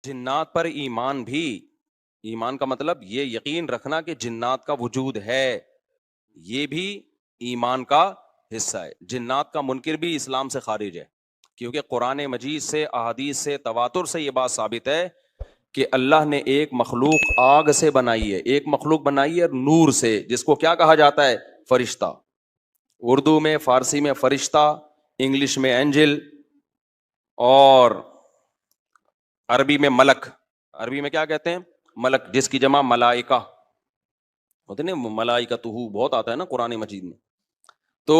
جنات پر ایمان بھی، ایمان کا مطلب یہ یقین رکھنا کہ جنات کا وجود ہے، یہ بھی ایمان کا حصہ ہے۔ جنات کا منکر بھی اسلام سے خارج ہے، کیونکہ قرآن مجید سے، احادیث سے، تواتر سے یہ بات ثابت ہے کہ اللہ نے ایک مخلوق آگ سے بنائی ہے، ایک مخلوق بنائی ہے نور سے، جس کو کیا کہا جاتا ہے؟ فرشتہ۔ اردو میں، فارسی میں فرشتہ، انگلش میں اینجل، اور عربی میں ملک۔ عربی میں کیا کہتے ہیں؟ ملک، جس کی جمع ملائکہ ہوتے نا، ملائکتہ بہت آتا ہے نا قرآن مجید میں۔ تو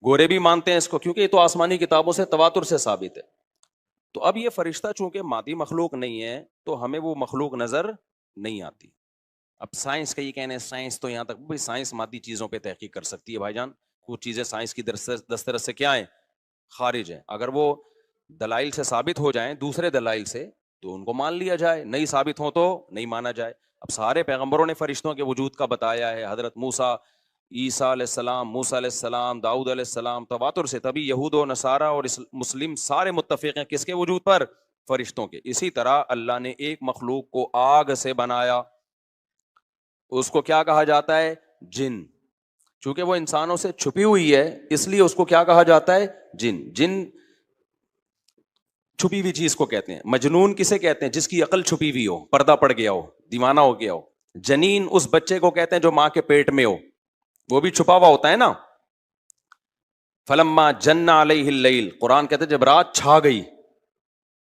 گورے بھی مانتے ہیں اس کو، کیونکہ یہ تو آسمانی کتابوں سے تواتر سے ثابت ہے۔ تو اب یہ فرشتہ چونکہ مادی مخلوق نہیں ہے تو ہمیں وہ مخلوق نظر نہیں آتی۔ اب سائنس کا یہ کہنا ہے، سائنس تو یہاں تک بھائی سائنس مادی چیزوں پہ تحقیق کر سکتی ہے بھائی جان، کچھ چیزیں سائنس کی دسترس سے کیا ہیں؟ خارج ہیں۔ اگر وہ دلائل سے ثابت ہو جائیں، دوسرے دلائل سے، تو ان کو مان لیا جائے، نہیں ثابت ہو تو نہیں مانا جائے۔ اب سارے پیغمبروں نے فرشتوں کے وجود کا بتایا ہے، حضرت موسیٰ، عیسیٰ علیہ السلام، موسیٰ علیہ السلام، داؤد علیہ السلام، تواتر سے، تبھی یہود و نصارہ اور مسلم سارے متفق ہیں کس کے وجود پر؟ فرشتوں کے۔ اسی طرح اللہ نے ایک مخلوق کو آگ سے بنایا، اس کو کیا کہا جاتا ہے؟ جن۔ چونکہ وہ انسانوں سے چھپی ہوئی ہے اس لیے اس کو کیا کہا جاتا ہے؟ جن۔ جن چھپی ہوئی چیز کو کہتے ہیں۔ مجنون کسے کہتے ہیں؟ جس کی عقل چھپی ہوئی ہو، پردہ پڑ گیا ہو، دیوانہ ہو گیا ہو۔ جنین اس بچے کو کہتے ہیں جو ماں کے پیٹ میں ہو، وہ بھی چھپا ہوا ہوتا ہے نا۔ فلما جن علیہ اللیل، قرآن کہتے ہیں جب رات چھا گئی،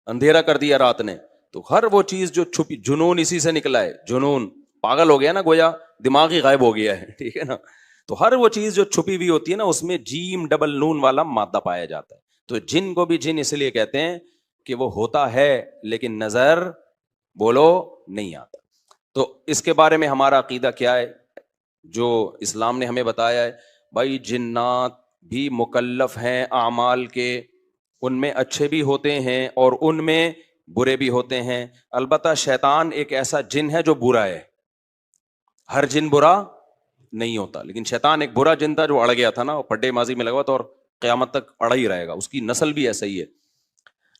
اندھیرا کر دیا رات نے، تو ہر وہ چیز جو چھپی، جنون اسی سے نکلا ہے۔ جنون پاگل ہو گیا نا، گویا دماغ ہی غائب ہو گیا ہے، ٹھیک ہے نا۔ تو ہر وہ چیز جو چھپی ہوئی ہوتی ہے نا، اس میں جیم ڈبل نون والا مادہ پایا جاتا ہے۔ تو جن کو بھی جن اس لیے کہتے ہیں کہ وہ ہوتا ہے لیکن نظر، بولو، نہیں آتا۔ تو اس کے بارے میں ہمارا عقیدہ کیا ہے جو اسلام نے ہمیں بتایا ہے؟ بھائی جنات بھی مکلف ہیں اعمال کے، ان میں اچھے بھی ہوتے ہیں اور ان میں برے بھی ہوتے ہیں۔ البتہ شیطان ایک ایسا جن ہے جو برا ہے، ہر جن برا نہیں ہوتا، لیکن شیطان ایک برا جن تھا جو اڑ گیا تھا نا، پڈے ماضی میں لگا تو، اور قیامت تک اڑا ہی رہے گا، اس کی نسل بھی ایسا ہی ہے۔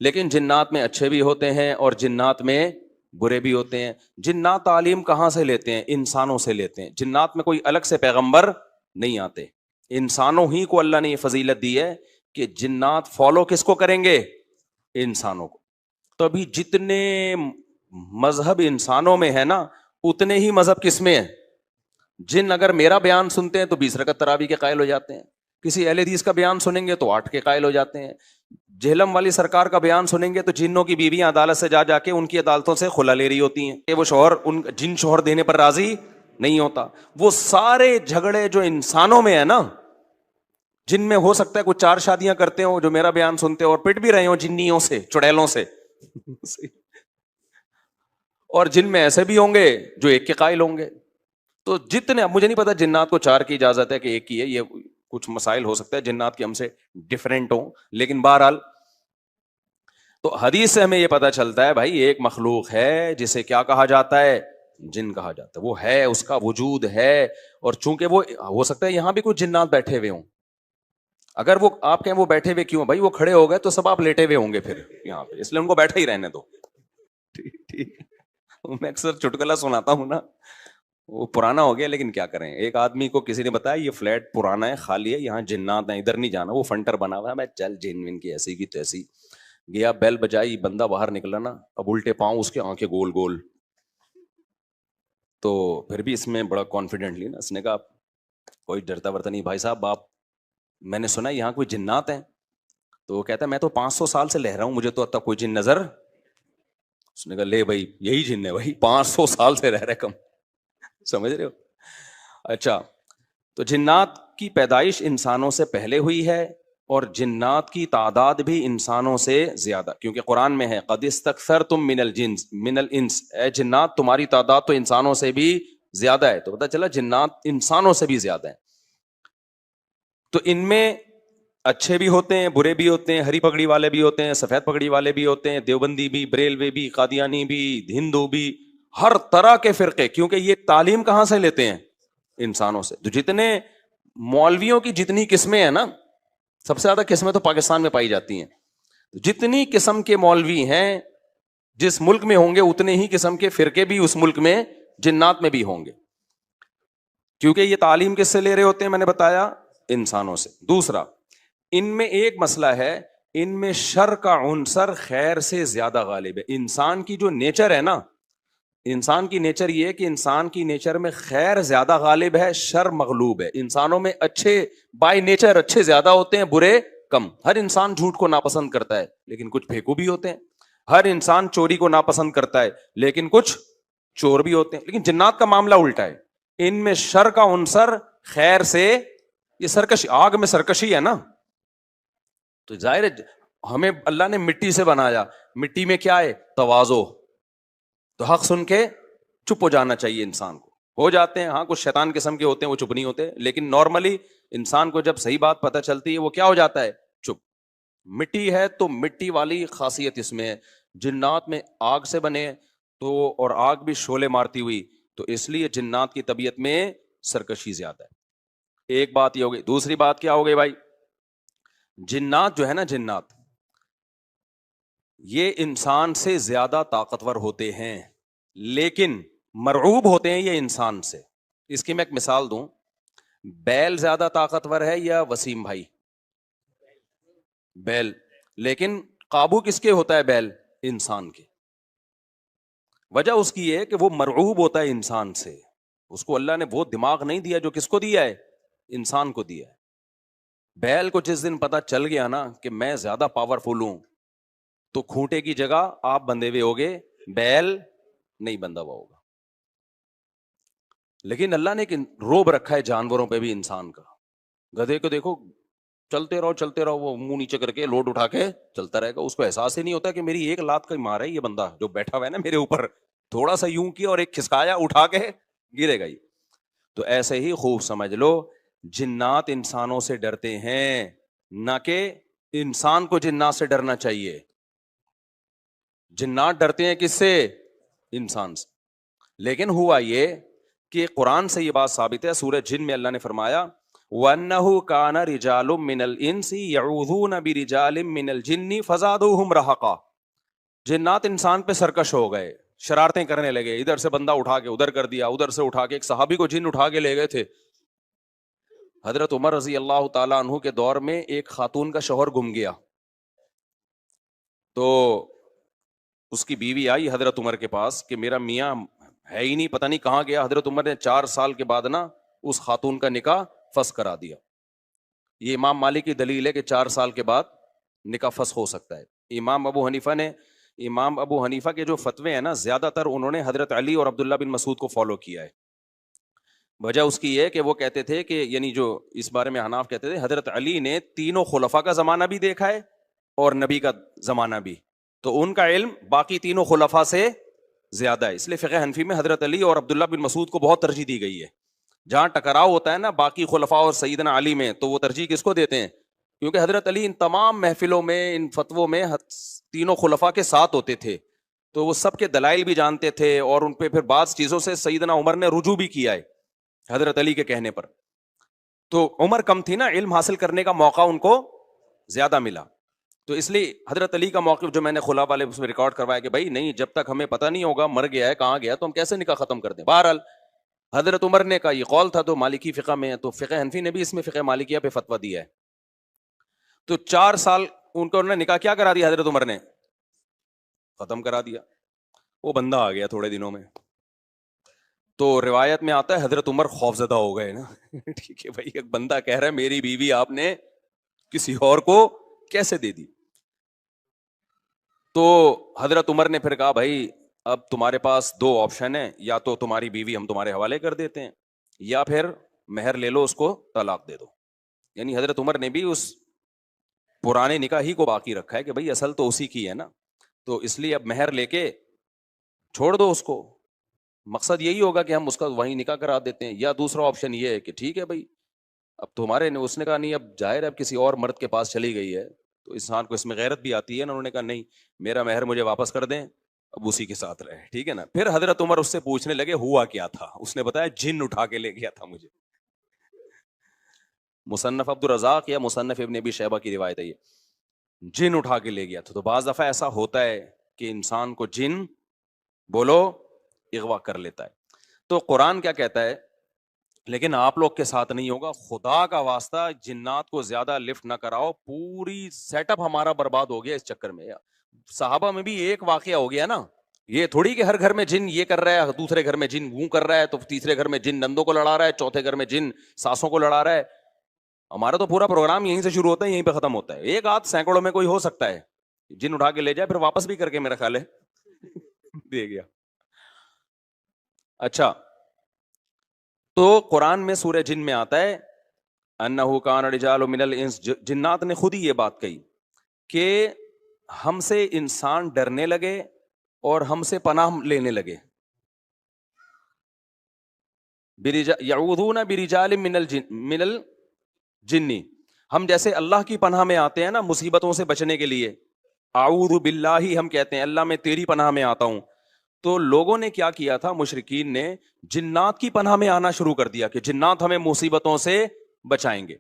لیکن جنات میں اچھے بھی ہوتے ہیں اور جنات میں برے بھی ہوتے ہیں۔ جنات تعلیم کہاں سے لیتے ہیں؟ انسانوں سے لیتے ہیں۔ جنات میں کوئی الگ سے پیغمبر نہیں آتے، انسانوں ہی کو اللہ نے یہ فضیلت دی ہے کہ جنات فالو کس کو کریں گے؟ انسانوں کو۔ تو ابھی جتنے مذہب انسانوں میں ہے نا، اتنے ہی مذہب کس میں ہے؟ جن اگر میرا بیان سنتے ہیں تو 20 رکعت تراویح کے قائل ہو جاتے ہیں، کسی اہل حدیث کا بیان سنیں گے تو 8 کے قائل ہو جاتے ہیں، جہلم والی سرکار کا بیان سنیں گے تو جنوں کی بیویاں عدالت سے جا کے ان کی عدالتوں سے خلا لے رہی ہوتی ہیں کہ وہ شوہر ان جن شوہر دینے پر راضی نہیں ہوتا۔ وہ سارے جھگڑے جو انسانوں میں ہے نا، جن میں ہو سکتا ہے کچھ 4 شادیاں کرتے ہوں جو میرا بیان سنتے ہو اور پٹ بھی رہے ہوں جنیوں سے، چڑیلوں سے اور جن میں ایسے بھی ہوں گے جو 1 کے قائل ہوں گے۔ تو جتنے، اب مجھے نہیں پتا جنات کو 4 کی اجازت ہے کہ 1 کی ہے، یہ کچھ مسائل ہو سکتا ہے جنات کے ہم سے ڈیفرنٹ ہوں، لیکن بہرحال تو حدیث سے ہمیں یہ پتا چلتا ہے بھائی ایک مخلوق ہے جسے کیا کہا جاتا ہے؟ جن کہا جاتا ہے۔ وہ ہے، اس کا وجود ہے، اور چونکہ وہ ہو سکتا ہے یہاں بھی کچھ جنات بیٹھے ہوئے ہوں، اگر وہ آپ کہیں وہ بیٹھے ہوئے کیوں؟ بھائی وہ کھڑے ہو گئے تو سب آپ لیٹے ہوئے ہوں گے پھر یہاں پہ، اس لیے ان کو بیٹھے ہی رہنے دو۔ ٹھیک، میں اکثر چٹکلا سناتا ہوں نا، وہ پرانا ہو گیا لیکن کیا کریں، ایک آدمی کو کسی نے بتایا یہ فلیٹ پرانا ہے، خالی ہے، یہاں جنات ہیں، ادھر نہیں جانا، وہ فنٹر بنا ہوا ہے۔ میں چل جن ون کی ایسی کی تیسی گیا، بیل بجائی، بندہ باہر نکلا نا، اب الٹے پاؤں اس کے، آنکھیں گول گول، تو پھر بھی اس میں بڑا کانفیڈنٹلی نا اس نے کہا کوئی ڈرتا ورتا نہیں بھائی صاحب، آپ میں نے سنا یہاں کوئی جنات ہیں؟ تو وہ کہتا ہے میں تو 500 سال سے لہ رہا ہوں، مجھے تو اب تک کوئی جن نظر۔ اس نے کہا لے بھائی یہی جن ہے بھائی، 500 سال سے رہ رہے کم، سمجھ رہے ہو؟ اچھا، تو جنات کی پیدائش انسانوں سے پہلے ہوئی ہے اور جنات کی تعداد بھی انسانوں سے زیادہ، کیونکہ قرآن میں ہے قد استکثرتم من الانس، اے جنات تمہاری تعداد تو انسانوں سے بھی زیادہ ہے۔ تو پتہ چلا جنات انسانوں سے بھی زیادہ ہیں۔ تو ان میں اچھے بھی ہوتے ہیں، برے بھی ہوتے ہیں، ہری پگڑی والے بھی ہوتے ہیں، سفید پگڑی والے بھی ہوتے ہیں، دیوبندی بھی، بریلوی بھی، قادیانی بھی، ہندو بھی، ہر طرح کے فرقے، کیونکہ یہ تعلیم کہاں سے لیتے ہیں؟ انسانوں سے۔ تو جتنے مولویوں کی جتنی قسمیں ہیں نا، سب سے زیادہ قسمیں تو پاکستان میں پائی جاتی ہیں۔ جتنی قسم کے مولوی ہیں جس ملک میں ہوں گے اتنے ہی قسم کے فرقے بھی اس ملک میں جنات میں بھی ہوں گے, کیونکہ یہ تعلیم کس سے لے رہے ہوتے ہیں, میں نے بتایا انسانوں سے. دوسرا, ان میں ایک مسئلہ ہے, ان میں شر کا عنصر خیر سے زیادہ غالب ہے. انسان کی جو نیچر ہے نا, انسان کی نیچر یہ ہے کہ انسان کی نیچر میں خیر زیادہ غالب ہے, شر مغلوب ہے. انسانوں میں اچھے بائی نیچر اچھے زیادہ ہوتے ہیں, برے کم. ہر انسان جھوٹ کو ناپسند کرتا ہے لیکن کچھ پھیکو بھی ہوتے ہیں. ہر انسان چوری کو ناپسند کرتا ہے لیکن کچھ چور بھی ہوتے ہیں. لیکن جنات کا معاملہ الٹا ہے, ان میں شر کا عنصر خیر سے, یہ سرکشی, آگ میں سرکشی ہے نا, تو ظاہر ہے ہمیں اللہ نے مٹی سے بنایا, مٹی میں کیا ہے, تواضع. تو حق سن کے چپ ہو جانا چاہیے انسان کو. ہو جاتے ہیں ہاں, کچھ شیطان قسم کے ہوتے ہیں وہ چپ نہیں ہوتے, لیکن نارملی انسان کو جب صحیح بات پتہ چلتی ہے وہ کیا ہو جاتا ہے, چپ. مٹی ہے تو مٹی والی خاصیت اس میں ہے. جنات میں آگ سے بنے تو, اور آگ بھی شعلے مارتی ہوئی, تو اس لیے جنات کی طبیعت میں سرکشی زیادہ ہے. ایک بات یہ ہو گئی. دوسری بات کیا ہو گئی بھائی, جنات جو ہے نا, جنات یہ انسان سے زیادہ طاقتور ہوتے ہیں لیکن مرعوب ہوتے ہیں یہ انسان سے. اس کی میں ایک مثال دوں, بیل زیادہ طاقتور ہے یا وسیم بھائی؟ بیل. لیکن قابو کس کے ہوتا ہے بیل؟ انسان کے. وجہ اس کی ہے کہ وہ مرعوب ہوتا ہے انسان سے. اس کو اللہ نے وہ دماغ نہیں دیا جو کس کو دیا ہے, انسان کو دیا ہے. بیل کو جس دن پتا چل گیا نا کہ میں زیادہ پاورفل ہوں, تو کھوٹے کی جگہ آپ بندھے ہوئے ہوگے, بیل نہیں بندھا ہوا ہوگا. لیکن اللہ نے ایک روب رکھا ہے جانوروں پہ بھی انسان کا. گدھے کو دیکھو, چلتے رہو, وہ منہ نیچے کر کے لوڈ اٹھا کے چلتا رہے گا. اس کو احساس ہی نہیں ہوتا کہ میری ایک لات کا مار ہے یہ بندہ جو بیٹھا ہوا ہے نا میرے اوپر, تھوڑا سا یوں کیا اور ایک کھسکایا, اٹھا کے گرے گا. تو ایسے ہی خوب سمجھ لو, جنات انسانوں سے ڈرتے ہیں, نہ کہ انسان کو جنات سے ڈرنا چاہیے. جنات ڈرتے ہیں کس سے؟ انسان سے. لیکن ہوا یہ کہ قرآن سے یہ بات ثابت ہے. سورہ جن میں اللہ نے فرمایا وَأَنَّهُ كَانَ رِجَالٌ مِّنَ الْإِنسِ يَعُوذُونَ بِرِجَالٍ مِّنَ الْجِنِّ فَزَادُوهُمْ رَهَقًا. جنات انسان پہ سرکش ہو گئے, شرارتیں کرنے لگے, ادھر سے بندہ اٹھا کے ادھر کر دیا, ادھر سے اٹھا کے. ایک صحابی کو جن اٹھا کے لے گئے تھے. حضرت عمر رضی اللہ تعالیٰ عنہ کے دور میں ایک خاتون کا شوہر گم گیا, تو اس کی بیوی آئی حضرت عمر کے پاس کہ میرا میاں ہے ہی نہیں, پتہ نہیں کہاں گیا. حضرت عمر نے 4 سال کے بعد نا اس خاتون کا نکاح فسخ کرا دیا. یہ امام مالک کی دلیل ہے کہ 4 سال کے بعد نکاح فسخ ہو سکتا ہے. امام ابو حنیفہ کے جو فتوے ہیں نا, زیادہ تر انہوں نے حضرت علی اور عبداللہ بن مسعود کو فالو کیا ہے. وجہ اس کی یہ کہ وہ کہتے تھے کہ, یعنی جو اس بارے میں حناف کہتے تھے, حضرت علی نے تینوں خلفاء کا زمانہ بھی دیکھا ہے اور نبی کا زمانہ بھی, تو ان کا علم باقی تینوں خلفاء سے زیادہ ہے. اس لیے فقہ حنفی میں حضرت علی اور عبداللہ بن مسعود کو بہت ترجیح دی گئی ہے. جہاں ٹکراؤ ہوتا ہے نا باقی خلفاء اور سیدنا علی میں, تو وہ ترجیح کس کو دیتے ہیں؟ کیونکہ حضرت علی ان تمام محفلوں میں, ان فتووں میں تینوں خلفاء کے ساتھ ہوتے تھے, تو وہ سب کے دلائل بھی جانتے تھے, اور ان پہ پھر بعض چیزوں سے سیدنا عمر نے رجوع بھی کیا ہے حضرت علی کے کہنے پر. تو عمر کم تھی نا, علم حاصل کرنے کا موقع ان کو زیادہ ملا. تو اس لیے حضرت علی کا موقف جو میں نے خلا والے اس میں ریکارڈ کروایا کہ بھائی نہیں, جب تک ہمیں پتہ نہیں ہوگا مر گیا ہے کہاں گیا, تو ہم کیسے نکاح ختم کر دیں. بہرحال حضرت عمر نے کا یہ قول تھا, تو مالکی فقہ میں ہے, تو فقہ حنفی نے بھی اس میں فقہ مالکیہ پہ فتویٰ دیا ہے. تو 4 سال ان کو انہوں نے نکاح کیا کرا دیا, حضرت عمر نے ختم کرا دیا. وہ بندہ آ گیا تھوڑے دنوں میں, تو روایت میں آتا ہے حضرت عمر خوفزدہ ہو گئے نا. ٹھیک ہے بھائی, ایک بندہ کہہ رہا ہے میری بیوی آپ نے کسی اور کو کیسے دے دی. تو حضرت عمر نے پھر کہا بھائی اب تمہارے پاس 2 آپشن ہیں, یا تو تمہاری بیوی ہم تمہارے حوالے کر دیتے ہیں, یا پھر مہر لے لو, اس کو طلاق دے دو. یعنی حضرت عمر نے بھی اس پرانے نکاح ہی کو باقی رکھا ہے کہ بھائی اصل تو اسی کی ہے نا, تو اس لیے اب مہر لے کے چھوڑ دو اس کو. مقصد یہی ہوگا کہ ہم اس کا وہیں نکاح کرا دیتے ہیں. یا دوسرا آپشن یہ ہے کہ ٹھیک ہے بھائی اب تمہارے نے, اس نے کہا نہیں اب ظاہر ہے اب کسی اور مرد کے پاس چلی گئی ہے, تو انسان کو اس میں غیرت بھی آتی ہے نا. انہوں نے کہا نہیں, میرا مہر مجھے واپس کر دیں, اب اسی کے ساتھ رہے. ٹھیک ہے نا. پھر حضرت عمر اس سے پوچھنے لگے ہوا کیا تھا, اس نے بتایا جن اٹھا کے لے گیا تھا مجھے. مصنف عبد الرزاق یا مصنف ابن ابی شیبہ کی روایت ہے یہ. جن اٹھا کے لے گیا تھا. تو بعض دفعہ ایسا ہوتا ہے کہ انسان کو جن بولو اغوا کر لیتا ہے. تو قرآن کیا کہتا ہے, لیکن آپ لوگ کے ساتھ نہیں ہوگا, خدا کا واسطہ جنات کو زیادہ لفٹ نہ کراؤ, پوری سیٹ اپ ہمارا برباد ہو گیا اس چکر میں. صحابہ میں بھی ایک واقعہ ہو گیا نا, یہ تھوڑی کہ ہر گھر میں جن یہ کر رہا ہے, دوسرے گھر میں جن وہ کر رہا ہے, تو تیسرے گھر میں جن نندوں کو لڑا رہا ہے, چوتھے گھر میں جن ساسوں کو لڑا رہا ہے. ہمارا تو پورا پروگرام یہیں سے شروع ہوتا ہے, یہیں پہ ختم ہوتا ہے. ایک آدھ سینکڑوں میں کوئی ہو سکتا ہے جن اٹھا کے لے جائے, پھر واپس بھی کر کے میرا خیال ہے دے گیا. اچھا, تو قرآن میں سورہ جن میں آتا ہے انہ کان رجال من الانس, جنات نے خود ہی یہ بات کہی کہ ہم سے انسان ڈرنے لگے اور ہم سے پناہ لینے لگے. یعوذون برجال من الجن, ہم جیسے اللہ کی پناہ میں آتے ہیں نا مصیبتوں سے بچنے کے لیے, اعوذ باللہ ہم کہتے ہیں اللہ میں تیری پناہ میں آتا ہوں. تو لوگوں نے کیا کیا تھا, مشرکین نے جنات کی پناہ میں آنا شروع کر دیا کہ جنات ہمیں مصیبتوں سے بچائیں گے.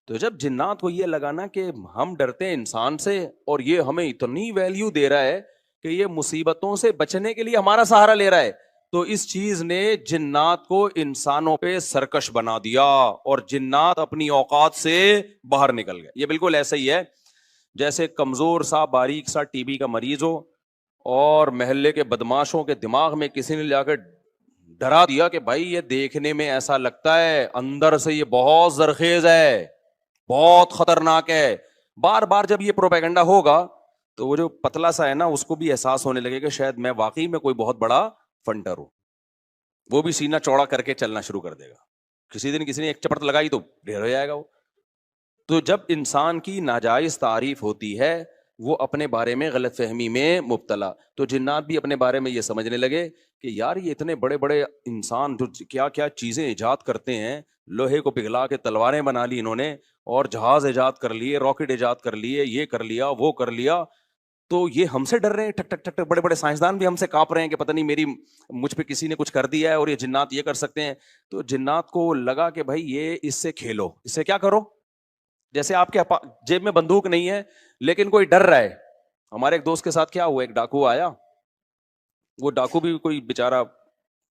تو جب جنات کو یہ لگا نا کہ ہم ڈرتے ہیں انسان سے اور یہ ہمیں اتنی ویلیو دے رہا ہے کہ یہ مصیبتوں سے بچنے کے لیے ہمارا سہارا لے رہا ہے, تو اس چیز نے جنات کو انسانوں پہ سرکش بنا دیا اور جنات اپنی اوقات سے باہر نکل گئے. یہ بالکل ایسا ہی ہے جیسے کمزور سا باریک سا ٹی بی کا مریض ہو اور محلے کے بدماشوں کے دماغ میں کسی نے جا کے ڈرا دیا کہ بھائی یہ دیکھنے میں ایسا لگتا ہے, اندر سے یہ بہت زرخیز ہے, بہت خطرناک ہے. بار بار جب یہ پروپیگنڈا ہوگا تو وہ جو پتلا سا ہے نا اس کو بھی احساس ہونے لگے کہ شاید میں واقعی میں کوئی بہت بڑا فنٹر ہوں, وہ بھی سینہ چوڑا کر کے چلنا شروع کر دے گا. کسی دن کسی نے ایک چپٹ لگائی تو ڈھیر ہو جائے گا وہ. تو جب انسان کی ناجائز تعریف ہوتی ہے وہ اپنے بارے میں غلط فہمی میں مبتلا, تو جنات بھی اپنے بارے میں یہ سمجھنے لگے کہ یار یہ اتنے بڑے بڑے انسان جو کیا کیا چیزیں ایجاد کرتے ہیں, لوہے کو پگھلا کے تلواریں بنا لی انہوں نے, اور جہاز ایجاد کر لیے, راکٹ ایجاد کر لیے, یہ کر لیا وہ کر لیا, تو یہ ہم سے ڈر رہے ہیں, ٹک ٹک ٹک ٹک, بڑے بڑے سائنسدان بھی ہم سے کانپ رہے ہیں کہ پتہ نہیں مجھ پہ کسی نے کچھ کر دیا ہے اور یہ جنات یہ کر سکتے ہیں. تو جنات کو لگا کہ بھائی یہ اس سے کھیلو, اس سے کیا کرو, جیسے آپ کے جیب میں بندوق نہیں ہے لیکن کوئی ڈر رہا ہے. ہمارے ایک دوست کے ساتھ کیا ہوا, ایک ڈاکو آیا, وہ ڈاکو بھی کوئی بےچارا